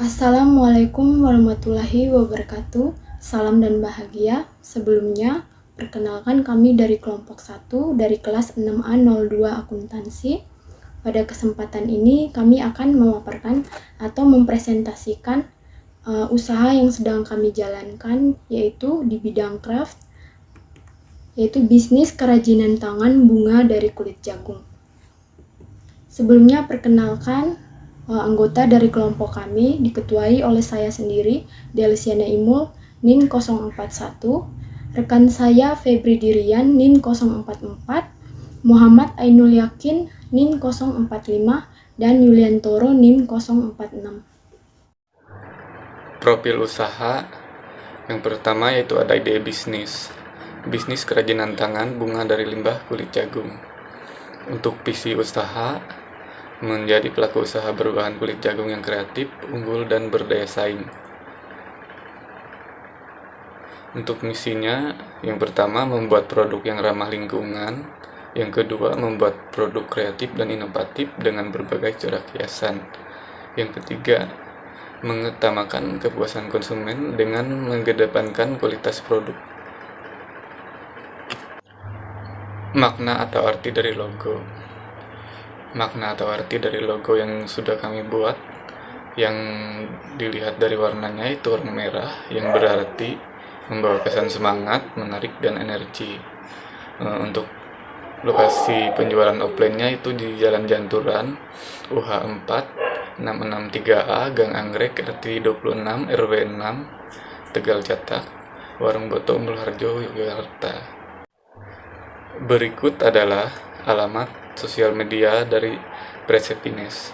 Assalamualaikum warahmatullahi wabarakatuh. Salam dan bahagia. Sebelumnya, perkenalkan kami dari kelompok 1 dari kelas 6A02 Akuntansi. Pada kesempatan ini kami akan memaparkan atau mempresentasikan usaha yang sedang kami jalankan, yaitu di bidang craft, yaitu bisnis kerajinan tangan bunga dari kulit jagung. Sebelumnya perkenalkan, anggota dari kelompok kami diketuai oleh saya sendiri, Delisiana Imul, NIN 041, rekan saya Febri Dirian, NIN 044, Muhammad Ainul Yakin, NIN 045, dan Yuliantoro, NIN 046. Profil usaha yang pertama yaitu ada ide bisnis kerajinan tangan bunga dari limbah kulit jagung. Untuk visi usaha, menjadi pelaku usaha berbahan kulit jagung yang kreatif, unggul, dan berdaya saing. Untuk misinya, yang pertama membuat produk yang ramah lingkungan, yang kedua membuat produk kreatif dan inovatif dengan berbagai corak hiasan, yang ketiga mengutamakan kepuasan konsumen dengan mengedepankan kualitas produk. Makna atau arti dari logo. Makna atau arti dari logo yang sudah kami buat, yang dilihat dari warnanya itu warna merah, yang berarti membawa kesan semangat, menarik, dan energi. Untuk lokasi penjualan offline-nya itu di Jalan Janturan, UH 4, 663A, Gang Anggrek, RT 26, RW 6, Tegal Catak, Warung Boto, Mulharjo, Yogyakarta. Berikut adalah alamat sosial media dari Presepines.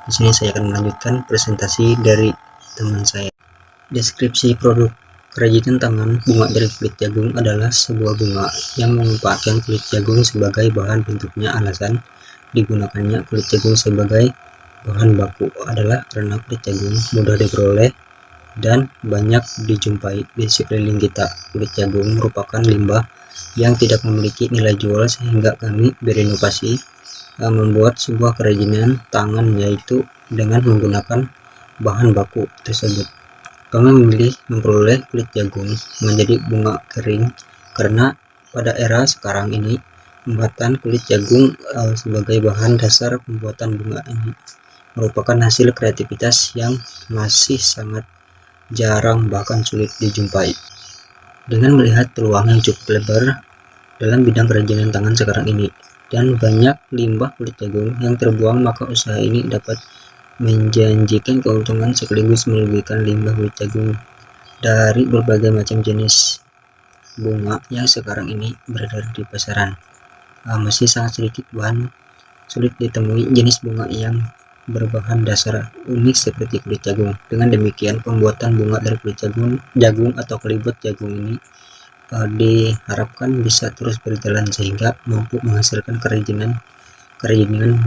Di sini saya akan melanjutkan presentasi dari teman saya. Deskripsi produk kerajinan tangan bunga dari kulit jagung adalah sebuah bunga yang memanfaatkan kulit jagung sebagai bahan bentuknya. Alasan digunakannya kulit jagung sebagai bahan baku adalah karena kulit jagung mudah diperoleh dan banyak dijumpai di sekeliling kita. Kulit jagung merupakan limbah yang tidak memiliki nilai jual, sehingga kami berinovasi membuat sebuah kerajinan tangan, yaitu dengan menggunakan bahan baku tersebut. Kami memilih memperoleh kulit jagung menjadi bunga kering karena pada era sekarang ini pembuatan kulit jagung sebagai bahan dasar pembuatan bunga ini merupakan hasil kreativitas yang masih sangat jarang, bahkan sulit dijumpai. Dengan melihat peluang yang cukup lebar dalam bidang kerajinan tangan sekarang ini dan banyak limbah kulit jagung yang terbuang, maka usaha ini dapat menjanjikan keuntungan sekaligus merugikan limbah kulit jagung dari berbagai macam jenis bunga yang sekarang ini beredar di pasaran. Masih sangat sedikit sulit ditemui jenis bunga yang berbahan dasar unik seperti kulit jagung. Dengan demikian, pembuatan bunga dari kulit jagung atau kelibot jagung ini diharapkan bisa terus berjalan sehingga mampu menghasilkan kerajinan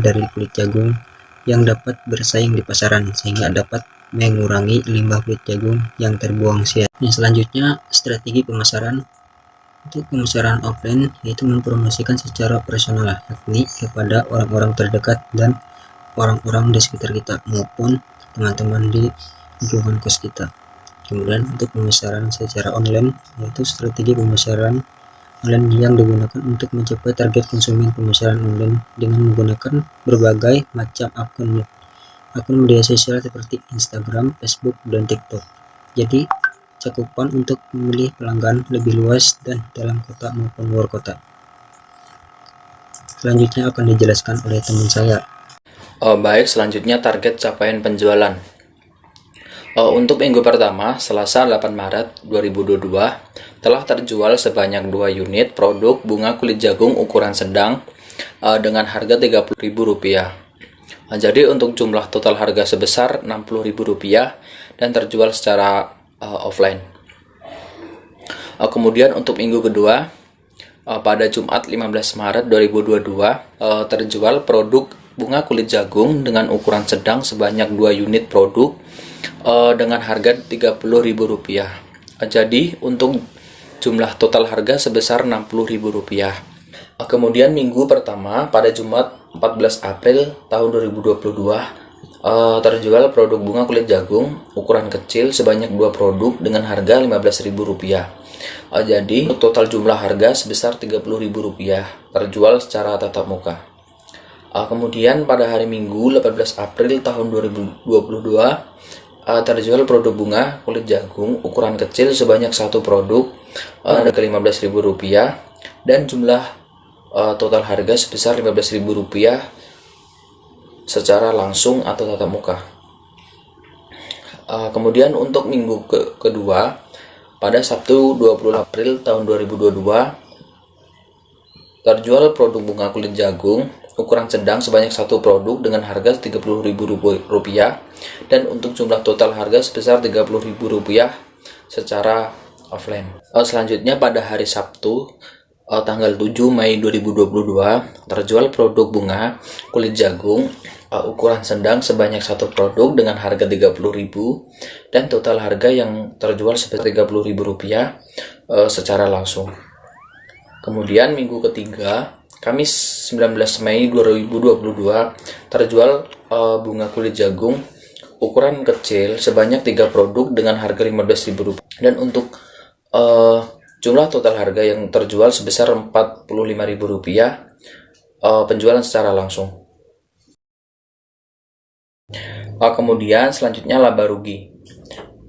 dari kulit jagung yang dapat bersaing di pasaran, sehingga dapat mengurangi limbah kulit jagung yang terbuang sia. Yang selanjutnya, strategi pemasaran. Untuk pemasaran offline, yaitu mempromosikan secara personal, yakni kepada orang-orang terdekat dan orang-orang di sekitar kita maupun teman-teman di lingkungan kos kita. Kemudian untuk pemasaran secara online, yaitu strategi pemasaran online yang digunakan untuk mencapai target konsumen. Pemasaran online dengan menggunakan berbagai macam akun media sosial seperti Instagram, Facebook, dan TikTok. Jadi cakupan untuk memilih pelanggan lebih luas dan dalam kota maupun luar kota. Selanjutnya akan dijelaskan oleh teman saya. Baik, selanjutnya target capaian penjualan. Untuk minggu pertama, Selasa 8 Maret 2022, telah terjual sebanyak 2 unit produk bunga kulit jagung ukuran sedang dengan harga Rp30.000. Jadi untuk jumlah total harga sebesar Rp60.000 dan terjual secara offline. Kemudian untuk minggu kedua, pada Jumat 15 Maret 2022, terjual produk bunga kulit jagung dengan ukuran sedang sebanyak 2 unit produk dengan harga Rp30.000. Jadi untuk jumlah total harga sebesar Rp60.000. Kemudian minggu pertama pada Jumat 14 April tahun 2022 terjual produk bunga kulit jagung ukuran kecil sebanyak 2 produk dengan harga Rp15.000. Jadi total jumlah harga sebesar Rp30.000 terjual secara tatap muka. Kemudian pada hari Minggu 18 April tahun 2022 terjual produk bunga kulit jagung ukuran kecil sebanyak 1 produk harga Rp15.000 dan jumlah total harga sebesar Rp15.000 secara langsung atau tatap muka. Kemudian untuk minggu kedua pada Sabtu 20 April tahun 2022 terjual produk bunga kulit jagung ukuran sedang sebanyak 1 produk dengan harga Rp30.000 dan untuk jumlah total harga sebesar Rp30.000 secara offline. Selanjutnya pada hari Sabtu tanggal 7 Mei 2022 terjual produk bunga kulit jagung ukuran sedang sebanyak 1 produk dengan harga Rp30.000 dan total harga yang terjual sebesar Rp30.000 secara langsung. Kemudian minggu ketiga Kamis 19 Mei 2022 terjual bunga kulit jagung ukuran kecil sebanyak 3 produk dengan harga Rp15.000 dan untuk jumlah total harga yang terjual sebesar Rp45.000 penjualan secara langsung. Kemudian selanjutnya laba rugi.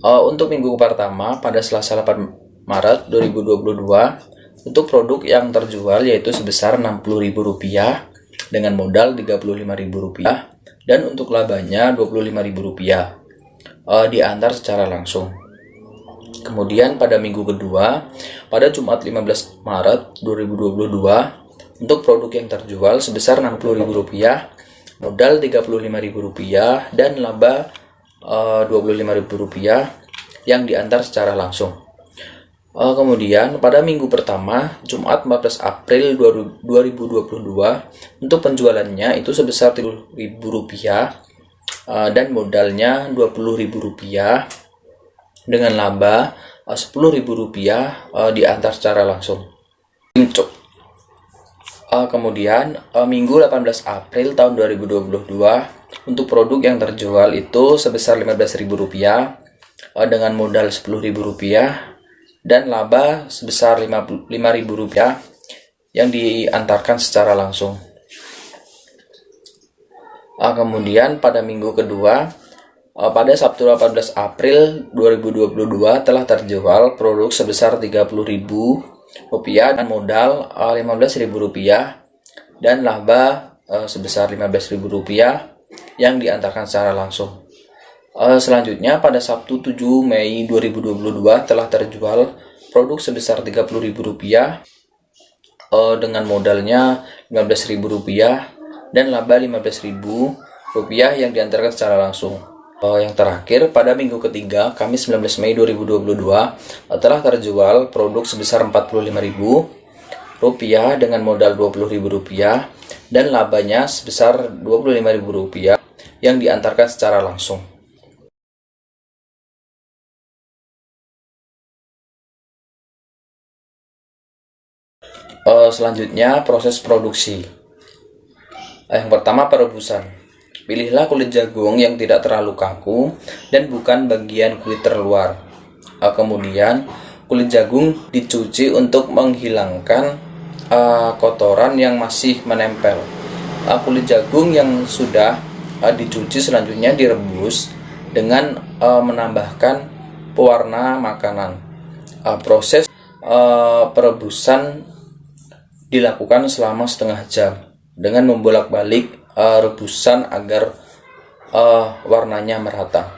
Untuk minggu pertama pada Selasa 8 Maret 2022 untuk produk yang terjual yaitu sebesar Rp60.000 dengan modal Rp35.000 dan untuk labanya Rp25.000 diantar secara langsung. Kemudian pada minggu kedua pada Jumat 15 Maret 2022 untuk produk yang terjual sebesar Rp60.000 modal Rp35.000 dan laba Rp25.000 yang diantar secara langsung. Kemudian pada minggu pertama Jumat 14 April 2022 untuk penjualannya itu sebesar Rp30.000 dan modalnya Rp20.000 dengan laba Rp10.000 diantar secara langsung. Kemudian Minggu 18 April tahun 2022 untuk produk yang terjual itu sebesar Rp15.000 dengan modal Rp10.000 dan laba sebesar Rp5.000 yang diantarkan secara langsung. Kemudian pada minggu kedua pada Sabtu 18 April 2022 telah terjual produk sebesar Rp30.000 dan modal Rp15.000 dan laba sebesar Rp15.000 yang diantarkan secara langsung. Selanjutnya pada Sabtu 7 Mei 2022 telah terjual produk sebesar Rp30.000 dengan modalnya Rp15.000 dan laba Rp15.000 yang diantarkan secara langsung. Yang terakhir, pada minggu ketiga, Kamis 19 Mei 2022, telah terjual produk sebesar Rp45.000 dengan modal Rp20.000 dan labanya sebesar Rp25.000 yang diantarkan secara langsung. Selanjutnya, proses produksi. Yang pertama, perebusan. Pilihlah kulit jagung yang tidak terlalu kaku dan bukan bagian kulit terluar. Kemudian kulit jagung dicuci untuk menghilangkan kotoran yang masih menempel. Kulit jagung yang sudah dicuci selanjutnya direbus dengan menambahkan pewarna makanan. Proses perebusan dilakukan selama setengah jam dengan membolak-balik rebusan agar warnanya merata.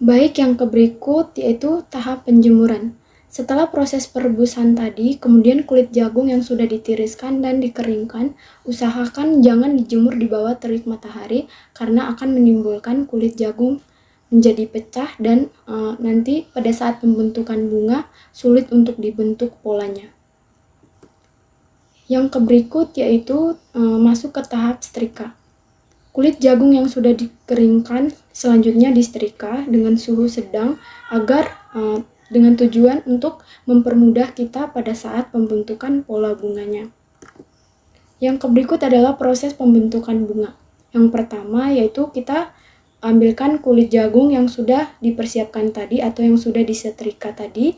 Baik, yang berikut yaitu tahap penjemuran. Setelah proses perebusan tadi, kemudian kulit jagung yang sudah ditiriskan dan dikeringkan, usahakan jangan dijemur di bawah terik matahari karena akan menimbulkan kulit jagung menjadi pecah dan nanti pada saat pembentukan bunga sulit untuk dibentuk polanya. Yang berikut yaitu masuk ke tahap setrika. Kulit jagung yang sudah dikeringkan selanjutnya disetrika dengan suhu sedang agar dengan tujuan untuk mempermudah kita pada saat pembentukan pola bunganya. Yang berikut adalah proses pembentukan bunga. Yang pertama yaitu kita ambilkan kulit jagung yang sudah dipersiapkan tadi atau yang sudah disetrika tadi.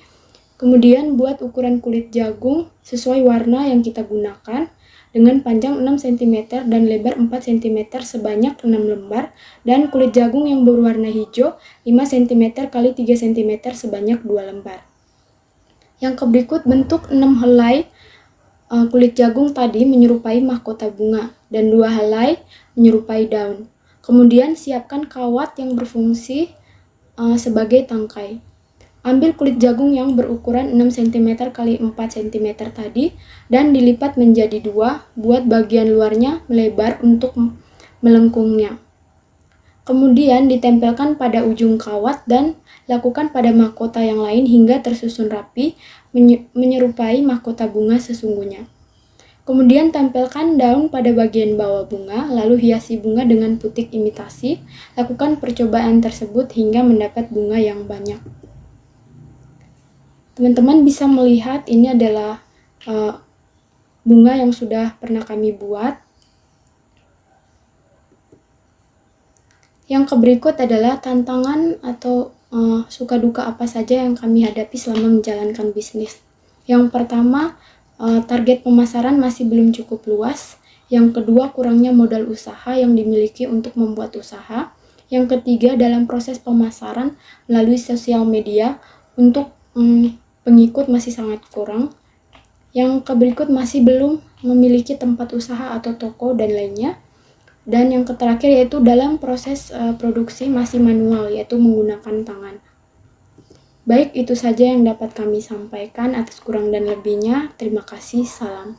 Kemudian buat ukuran kulit jagung sesuai warna yang kita gunakan dengan panjang 6 cm dan lebar 4 cm sebanyak 6 lembar, dan kulit jagung yang berwarna hijau 5 cm x 3 cm sebanyak 2 lembar. Yang berikut bentuk 6 helai kulit jagung tadi menyerupai mahkota bunga dan 2 helai menyerupai daun. Kemudian siapkan kawat yang berfungsi sebagai tangkai. Ambil kulit jagung yang berukuran 6 cm x 4 cm tadi dan dilipat menjadi 2, buat bagian luarnya melebar untuk melengkungnya. Kemudian ditempelkan pada ujung kawat dan lakukan pada mahkota yang lain hingga tersusun rapi menyerupai mahkota bunga sesungguhnya. Kemudian tempelkan daun pada bagian bawah bunga, lalu hiasi bunga dengan putik imitasi. Lakukan percobaan tersebut hingga mendapat bunga yang banyak. Teman-teman bisa melihat ini adalah bunga yang sudah pernah kami buat. Yang berikut adalah tantangan atau suka duka apa saja yang kami hadapi selama menjalankan bisnis. Yang pertama, target pemasaran masih belum cukup luas. Yang kedua, kurangnya modal usaha yang dimiliki untuk membuat usaha. Yang ketiga, dalam proses pemasaran melalui sosial media untuk pengikut masih sangat kurang. Yang berikut masih belum memiliki tempat usaha atau toko dan lainnya. Dan yang terakhir yaitu dalam proses produksi masih manual, yaitu menggunakan tangan. Baik, itu saja yang dapat kami sampaikan. Atas kurang dan lebihnya, terima kasih. Salam.